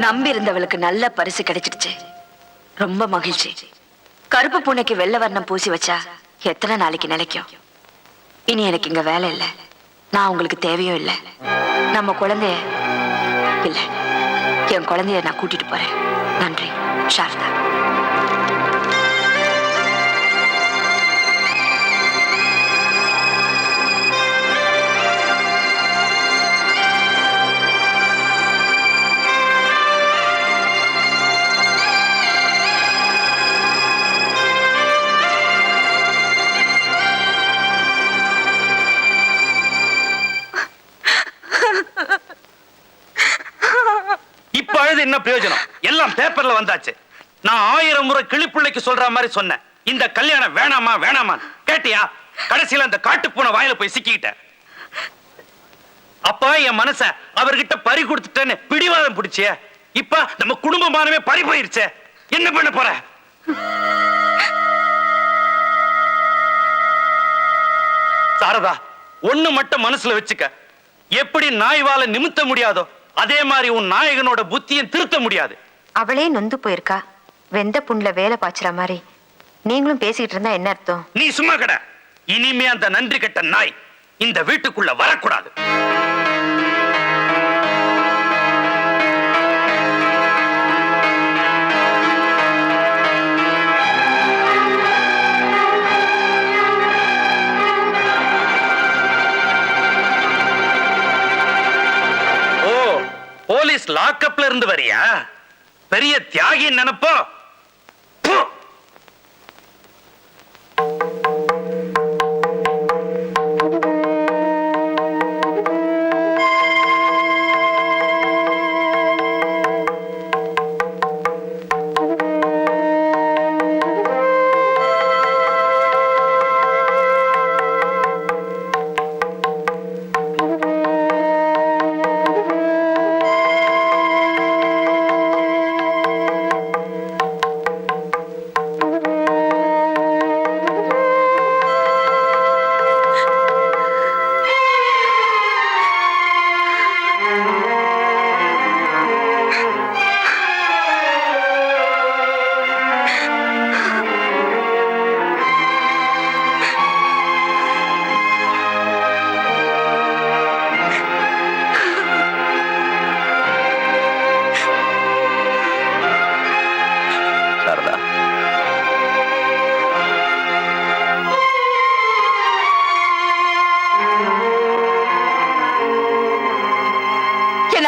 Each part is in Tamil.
நம்பி இருந்தவளுக்கு நல்ல பரிசு கிடைச்சிடுச்சு. ரொம்ப மகிழ்ச்சி. கருப்பு பூனைக்கு வெள்ளை வர்ணம் பூசி வச்சா எத்தனை நாளைக்கு நிலைக்கும்? இனி எனக்கு இங்க வேலை இல்லை, நான் உங்களுக்கு தேவையும் இல்லை. நம்ம குழந்தைய இல்ல, என் குழந்தைய நான் கூட்டிட்டு போறேன். நன்றி சாரதா. என்ன பிரயோஜனம்? எல்லாம் பேப்பர்ல வந்தாச்சு. நான் 1000 முறை கிளிப்புள்ளைக்கு சொல்ற மாதிரி சொன்னேன், இந்த கல்யாணம் வேணாமா வேணாமா. கேட்டியா? கடைசியில அந்த காட்டுப்பூனை வாயில போய் சிக்கிட்ட. அப்பா என் மனச அவர்கிட்ட பறி கொடுத்துட்டேன்னு பிடிவாதம் பிடிச்சே. இப்ப நம்ம குடும்பமானவே பறி போயிருச்சே. என்ன பண்ண போற? சாரதா, ஒண்ணு மட்டும் மனசுல வச்சுக்க. எப்படி நாய்வால நிமித்த முடியாதோ அதே மாதிரி உன் நாயகனோட புத்தியும் திருத்த முடியாது. அவளே நொந்து போயிருக்கா. வெந்த புண்ணுல வேலை பாய்ச்சுற மாதிரி நீங்களும் பேசிட்டு இருந்தா என்ன அர்த்தம்? நீ சும்மா கடை. இனிமே அந்த நன்றி கெட்ட நாய் இந்த வீட்டுக்குள்ள வரக்கூடாது. போலீஸ் லாக்அப்ல இருந்து வரியா? பெரிய தியாகி நினைப்போ.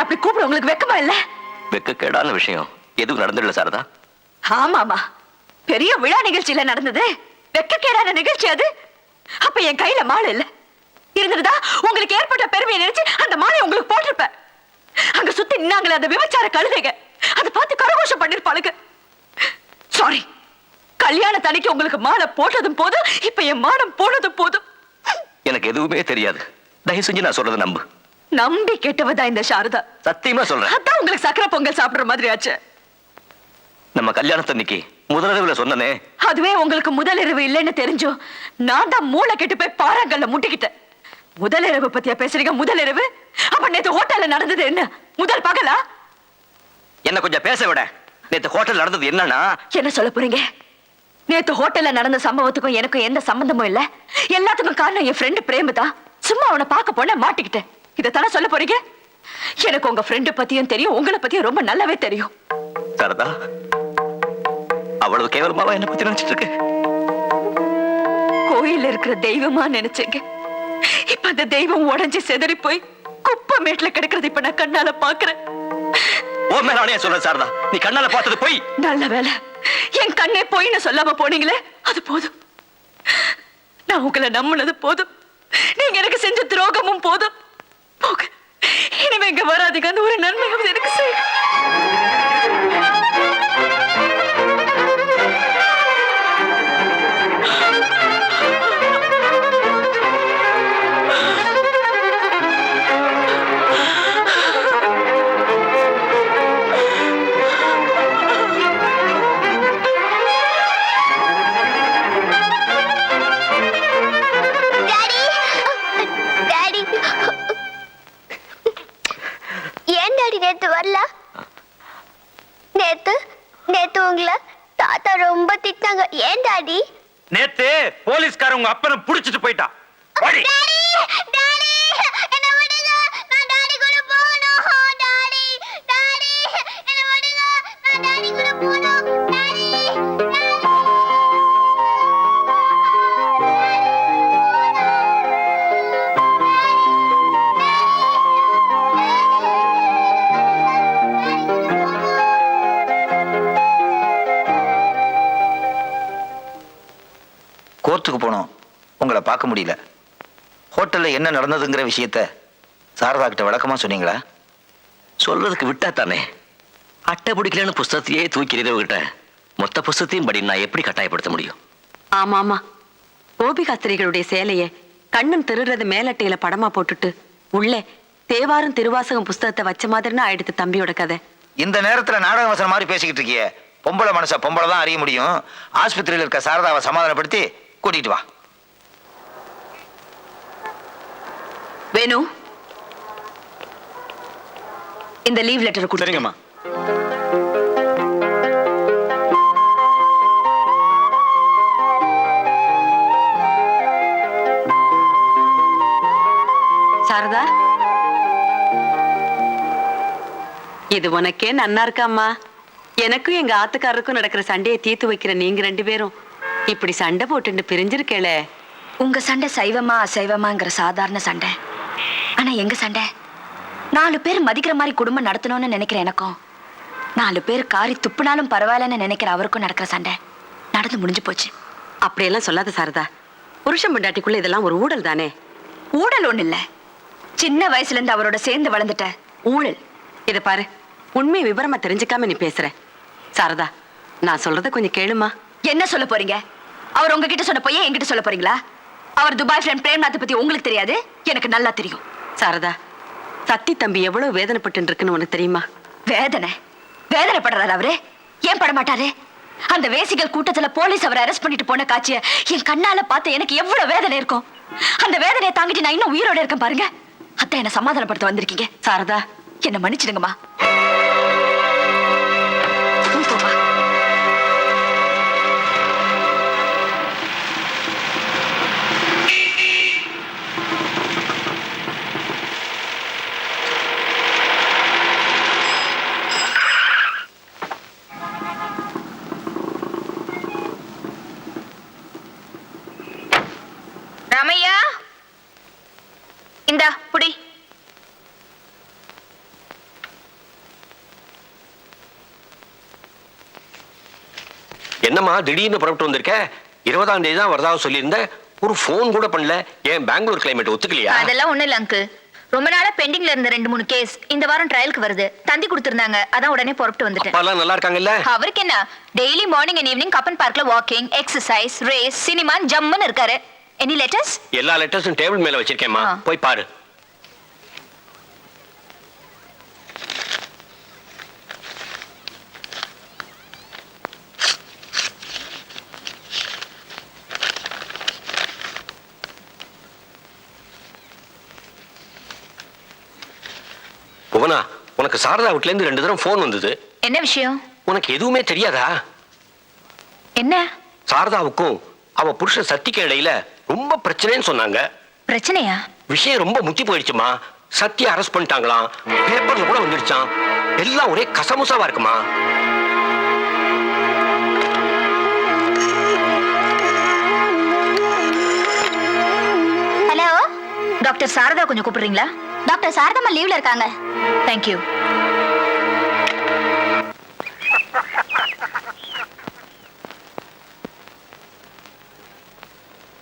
அப்படி கூப்பிட உங்களுக்கு வெக்கமா இல்ல? வெக்கக்கேடான விஷயம் எதுவும் நடந்துடல சாரதா. ஆமாமா, பெரிய விழா நிகழ்ச்சியில நடந்தது. வெக்கக்கேடான நிகழ்ச்சி அது. அப்ப என் கையில மாலை இல்ல. இருந்திருந்தா உங்களுக்கு ஏற்பட்ட பெருமையை நினைச்சு அந்த மாலை உங்களுக்கு போட்டிருப்ப. அங்க சுத்தி நின்னாங்களே அந்த விபச்சார கழுதைங்க, அதை பார்த்து கரகோஷம் பண்ணிருப்பாளுங்க. சாரி, கல்யாண தனிக்கு உங்களுக்கு மாலை போட்டதும் போதும், இப்ப என் மானம் போனதும் போதும். எனக்கு எதுவுமே தெரியாது, தயவு செஞ்சு நான் சொல்றதை நம்பு. நம்பி கெட்டவதான் இந்த சாரதா. சத்தியமா சொல்றேன். அதான் உங்களுக்கு சக்கரை பொங்கல் சாப்பிடுற மாதிரி ஆச்சு. நம்ம கல்யாணத்தன்னைக்கு முதலிரவுல சொன்னனே, அதுவே உங்களுக்கு முதலிரவு இல்லைன்னு தெரிஞ்சோம் நான் தான் மூளை கெட்டு போய் பாறாங்கல்ல முட்டிக்கிட்டேன். முதலிரவு பத்தியா பேசுறீங்க? முதலிரவு அப்ப நேத்து ஹோட்டல்ல நடந்தது என்ன? முதல் பகலா? என்ன கொஞ்சம் பேச விட. நேத்து ஹோட்டல் நடந்தது என்னன்னா, என்ன சொல்ல போறீங்க? நேத்து ஹோட்டல்ல நடந்த சம்பவத்துக்கும் எனக்கும் எந்த சம்பந்தமும் இல்ல. எல்லாத்துக்கும் காரணம் என் ஃப்ரெண்டு பிரேமு தான். சும்மா அவனை பார்க்க போன மாட்டிக்கிட்டேன். இதைத்தானே சொல்ல போறீங்க? எனக்கு உங்க ஃப்ரெண்டு பத்தியும் தெரியும், உங்களை பத்தியும் ரொம்ப நல்லாவே தெரியும். சாரதா, அவ்வளவு கேவலமாவா என்ன பத்தி நினைச்சிட்டு இருக்கு? கோயில்ல இருக்கிற தெய்வமா நினைச்சேங்க. இப்ப அந்த தெய்வம் உடைஞ்சு செதறி போய் குப்பை மேட்ல கிடக்கிறது இப்ப நான் கண்ணால பாக்குறேன். ஓ மேல ஆணையா சொல்ற சாரதா, நீ கண்ணால பார்த்தது போய். நல்ல வேலை என் கண்ணே போயின்னு சொல்லாம போனீங்களே, அது போதும். நான் உங்களை நம்பினது போதும். நீங்க எனக்கு செஞ்ச துரோகமும் போதும். போக இனிமே இங்க வராதீங்க. அந்த ஒரு நன்மையாவது எனக்கு செய்யுங்க. டாடி ஏன் டாடி நேத்து வரல? நேத்து நேத்து உங்களை தாத்தா ரொம்ப திட்டாங்க. ஏன் டாடி? நேத்து போலீஸ்காரன் உங்க அப்பனை புடிச்சிட்டு போயிட்டான். ஓடி. டாடி டாடி என்ன விடுங்க, நான் டாடி கூட போகணும். டாடி டாடி என்ன விடுங்க, நான் டாடி கூட போகணும். டாடி கோர்ட்டுக்கு போனோம், உங்களை பார்க்க முடியல. ஹோட்டல்ல என்ன நடந்ததுங்கிற விஷயத்த சாரதா கிட்ட விளக்கமா சொன்னீங்களா? சொல்றதுக்கு விட்டா தானே. அட்டை பிடிக்கலன்னு புஸ்தகத்தையே தூக்கி எறியவகிட்ட மொத்த புஸ்தகத்தையும் படி நான் எப்படி கட்டாயப்படுத்த முடியும்? ஆமா ஆமா, கோபிகாஸ்திரிகளுடைய சேலைய கண்ணன் திருடுறது மேலட்டையில படமா போட்டுட்டு உள்ளே தேவாரம் திருவாசகம் புஸ்தகத்தை வச்ச மாதிரின்னு ஆயிடுத்து தம்பியோட கதை. இந்த நேரத்துல நாடக வசனம் மாதிரி பேசிக்கிட்டு இருக்கியே. பொம்பளை மனச பொம்பளை தான் அறிய முடியும். ஆஸ்பத்திரியில் இருக்க சாரதாவை சமாதானப்படுத்தி கூட்டிட்டு வா. வேணு, இந்த லீவ் லெட்டர் கொடுங்க. சரிங்கம்மா. சாரதா, இது உனக்கே நன்னா இருக்காம்மா. எனக்கும் எங்க ஆத்துக்காரருக்கும் நடக்கிற சண்டையை தீர்த்து வைக்கிற நீங்க ரெண்டு பேரும் இப்படி சண்டை போட்டு பிரிஞ்சிருக்கேளே. உங்க சண்டை சைவமா அசைவமாங்கிற சாதாரண சண்டை. ஆனா எங்க சண்டை 4 பேர் மதிக்கிற மாதிரி குடும்பம் நடத்தணும்னு நினைக்கிற எனக்கும், 4 பேர் காரி துப்புனாலும் பரவாயில்லன்னு நினைக்கிற அவருக்கும் நடக்கிற சண்டை நடந்து முடிஞ்சு போச்சு. அப்படியெல்லாம் சொல்லாத சாரதா. புருஷன் பொண்டாட்டிக்குள்ள இதெல்லாம் ஒரு ஊழல் தானே. ஊழல் ஒண்ணு இல்ல, சின்ன வயசுல இருந்து அவரோட சேர்ந்து வளர்ந்துட்ட ஊழல். இத பாரு, உண்மை விவரமா தெரிஞ்சுக்காம நீ பேசுற. சாரதா, நான் சொல்றத கொஞ்சம் கேளுமா. என்ன சொல்ல போறீங்க? அவர் உங்ககிட்ட சொன்ன போய் என்கிட்ட சொல்ல போறீங்களா? அவர் துபாய் ஃப்ரெண்ட் பிரேம்நாத் பத்தி உங்களுக்கு தெரியாது, எனக்கு நல்லா தெரியும். சாரதா, சத்தி தம்பி எவ்வளவு வேதனைப்பட்டு இருக்குன்னு உனக்கு தெரியுமா? வேதனைப்படுறாரு அவரு. ஏன் பட மாட்டாரு? அந்த வேசிகள் கூட்டத்துல போலீஸ் அவரை அரெஸ்ட் பண்ணிட்டு போன காட்சிய என் கண்ணால பார்த்து எனக்கு எவ்வளவு வேதனை இருக்கும். அந்த வேதனையை தாங்கிட்டு நான் இன்னும் உயிரோட இருக்கேன் பாருங்க. அத்தை என்ன சமாதானப்படுத்த வந்திருக்கீங்க. சாரதா, என்ன மன்னிச்சிடுங்கம்மா. ராமையா, இந்தா புடி. என்னம்மா திடீர்னு புறப்பட்டு வந்திருக்க? 20ஆம் தேதி தான் வரதா சொல்லியிருந்த. ஒரு போன் கூட பண்ணல. ஏன் பெங்களூர் கிளைமேட் ஒத்துக்கலையா? அதெல்லாம் ஒண்ணு இல்ல அங்கிள். ரொம்ப நாளா பெண்டிங்ல இருந்த 2-3 கேஸ் இந்த வாரம் ட்ரையலுக்கு வருது. தந்தி கொடுத்திருந்தாங்க, அதான் உடனே புறப்பட்டு வந்துட்டேன். அப்பாலாம் நல்லா இருக்காங்கல்ல? அவருக்கு என்ன, daily morning and evening Cubbon பார்க்ல வாக்கிங், எக்ஸசைஸ், ரேஸ், சினிமா ஜம்முன்னு இருக்காரு. Any letters? எல்லா லெட்டர்ஸும் டேபிள் மேல வச்சிருக்கேம்மா, போய் பாரு. புவனா, உனக்கு சாரதா வீட்ல இருந்து 2 தடவை ஃபோன் வந்தது. என்ன விஷயம்? உனக்கு எதுவுமே தெரியாதா? என்ன சாரதாவுக்கும் அவ புருஷன் சத்திக்கு இடையில ரொம்ப பிரச்சனைன்னு சொன்னாங்க. பிரச்சனையா? விஷயம் ரொம்ப முத்தி போயிடுச்சுமா. சத்திய அரெஸ்ட் பண்ணிட்டாங்களாம். பேப்பர்ல கூட வந்துடுச்சான். எல்லாம் ஒரே கசமுசாவா இருக்குமா. ஹலோ, டாக்டர் சாரதா கொஞ்சம் கூப்பிடுறீங்களா? டாக்டர் சாரதம்மா லீவ்ல இருக்காங்க. தேங்க்யூ.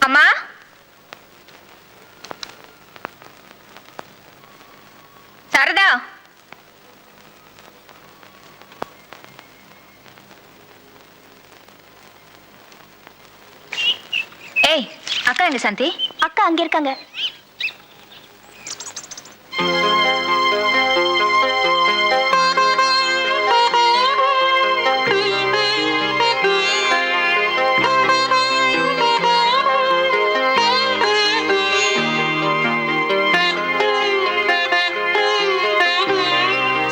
அம்மா, சாரதா, ஏய் அக்கா எங்க சாந்தி? அக்கா அங்க இருக்காங்க.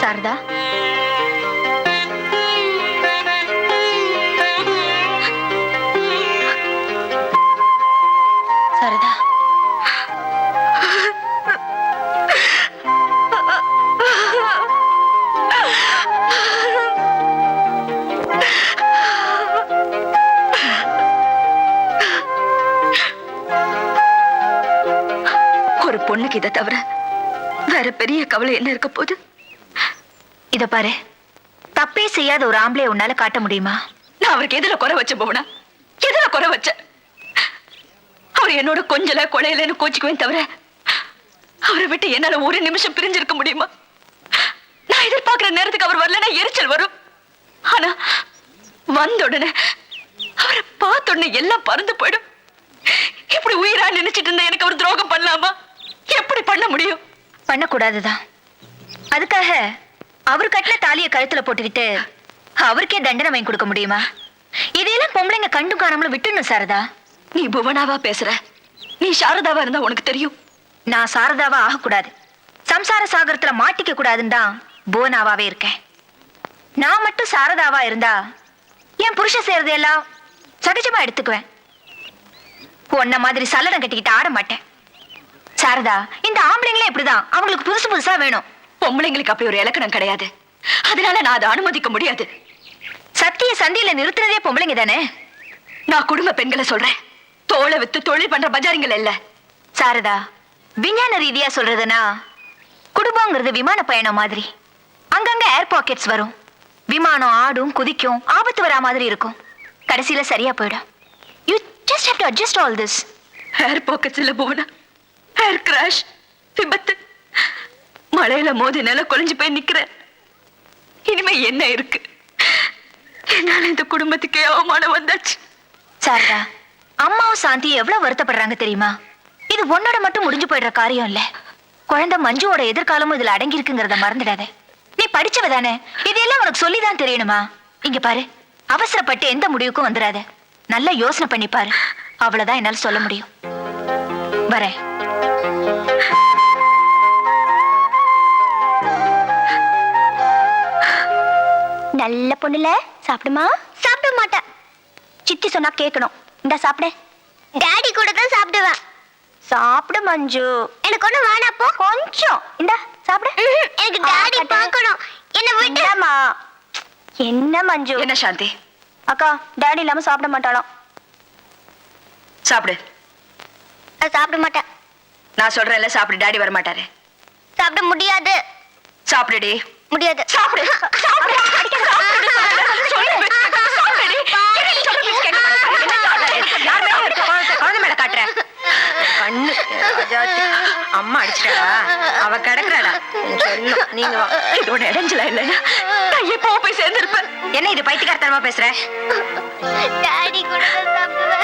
சாரதா, சாரதா, ஒரு பொண்ணுக்கு இதை தவிர வேற பெரிய கவலை என்ன இருக்க போகுது? இத பாரு, தப்பே செய்யாத ஒரு ஆம்பளை உன்னால காட்ட முடியுமா? நான் அவருக்கு எதுல குறை வச்ச போனா? எதுல குறை வச்ச? அவர் என்னோட கொஞ்சல கொலையிலன்னு கோச்சிக்குவேன் தவிர அவரை விட்டு என்னால ஒரு நிமிஷம் பிரிஞ்சிருக்க முடியுமா? நான் எதிர்பார்க்கிற நேரத்துக்கு அவர் வரலன்னா எரிச்சல் வரும். ஆனா வந்த உடனே அவரை பார்த்த உடனே எல்லாம் பறந்து போயிடும். இப்படி உயிரா நினைச்சிட்டு இருந்தா எனக்கு அவர் துரோகம் பண்ணலாமா? எப்படி பண்ண முடியும்? பண்ணக்கூடாதுதான். அதுக்காக அவர் கட்டின தாலியை கழுத்துல போட்டுக்கிட்டு அவருக்கே தண்டனை வாங்கி கொடுக்க முடியுமா? இதையெல்லாம் பொம்பளைங்க கண்டும் காணாமலும் விட்டுணும் சாரதா. நீ புவனாவா பேசுற? நீ சாரதாவா இருந்தா உனக்கு தெரியும். நான் சாரதாவா ஆகக்கூடாது, சம்சார சாகரத்துல மாட்டிக்க கூடாதுன்னு தான் புவனாவாவே இருக்கேன். நான் மட்டும் சாரதாவா இருந்தா என் புருஷன் செய்யறதையெல்லாம் சகஜமா எடுத்துக்குவேன். உன்ன மாதிரி சல்லடம் கட்டிக்கிட்டு ஆட மாட்டேன். சாரதா, இந்த ஆம்பளைங்களே இப்படிதான், அவங்களுக்கு புதுசு புதுசா வேணும். பொம்பளைங்களுக்கு அப்படி ஒரு இலக்கணம் கிடையாது. அதனால நான் அதை அனுமதிக்க முடியாது. சத்திய சந்தியில நிறுத்துறதே பொம்பளைங்க தானே. நான் குடும்ப பெண்களை சொல்றேன், தோலை வித்து தொழில் பண்ற பஜாரிங்கள் இல்ல. சாரதா, விஞ்ஞான ரீதியா சொல்றதுன்னா குடும்பங்கிறது விமான பயணம் மாதிரி. அங்கங்க ஏர் பாக்கெட்ஸ் வரும். விமானம் ஆடும் குதிக்கும், ஆபத்து வரா மாதிரி இருக்கும். கடைசியில சரியா போயிடும். You just have to adjust all this. Air pockets இல்ல போனா ஏர் கிராஷ், விபத்து. மழையில மோதி நில கொலைஞ்சு போய் நிக்கிறேன். இனிமே என்ன இருக்கு? என்னால இந்த குடும்பத்துக்கே அவமானம் வந்தாச்சு. சாரதா, அம்மாவும் சாந்தி எவ்வளவு வருத்தப்படுறாங்க தெரியுமா? இது உன்னோட மட்டும் முடிஞ்சு போயிடுற காரியம் இல்ல. குழந்தை மஞ்சுவோட எதிர்காலமும் இதுல அடங்கி இருக்குங்கிறத மறந்துடாத. நீ படிச்சவ தானே, இதெல்லாம் உனக்கு சொல்லிதான் தெரியணுமா? இங்க பாரு, அவசரப்பட்டு எந்த முடிவுக்கும் வந்துடாத. நல்லா யோசனை பண்ணி பாரு. அவ்வளவுதான் என்னால சொல்ல முடியும். வரேன். நல்ல பொண்ணுல சாப்பிடுமா? சாப்பிட மாட்டேன். சித்தி சொன்னா கேட்கணும். இந்த சாப்பிடு. டாடி கூட தான் சாப்பிடுவேன். சாப்பிடு மஞ்சு. எனக்கு ஒண்ணு வேணாப்போ. கொஞ்சம் இந்த சாப்பிடு. எனக்கு டாடி பார்க்கணும். என்ன விடுமா? என்ன மஞ்சு? என்ன சாந்தி? அக்கா, டாடி இல்லாம சாப்பிட மாட்டாளாம். சாப்பிடு. சாப்பிட மாட்டேன். நான் சொல்றேன்ல, சாப்பிடு. டாடி வர மாட்டாரு. சாப்பிட முடியாது. சாப்பிடுடி. முடியாது. சாப்பிடு. சாப்பிடு. குழந்தை மேல காட்டுறேன். கண்ணு அம்மா அடிச்சிட்டாடா, அவ கிடக்குறாடா. நீங்க இதோட இடைஞ்சல இல்லைன்னா நான் எப்போ போய் சேர்ந்திருப்பேன். என்ன இது பைத்தியக்காரத்தனமா பேசுற? டாடி கூட தான் சாப்பிடுவேன்.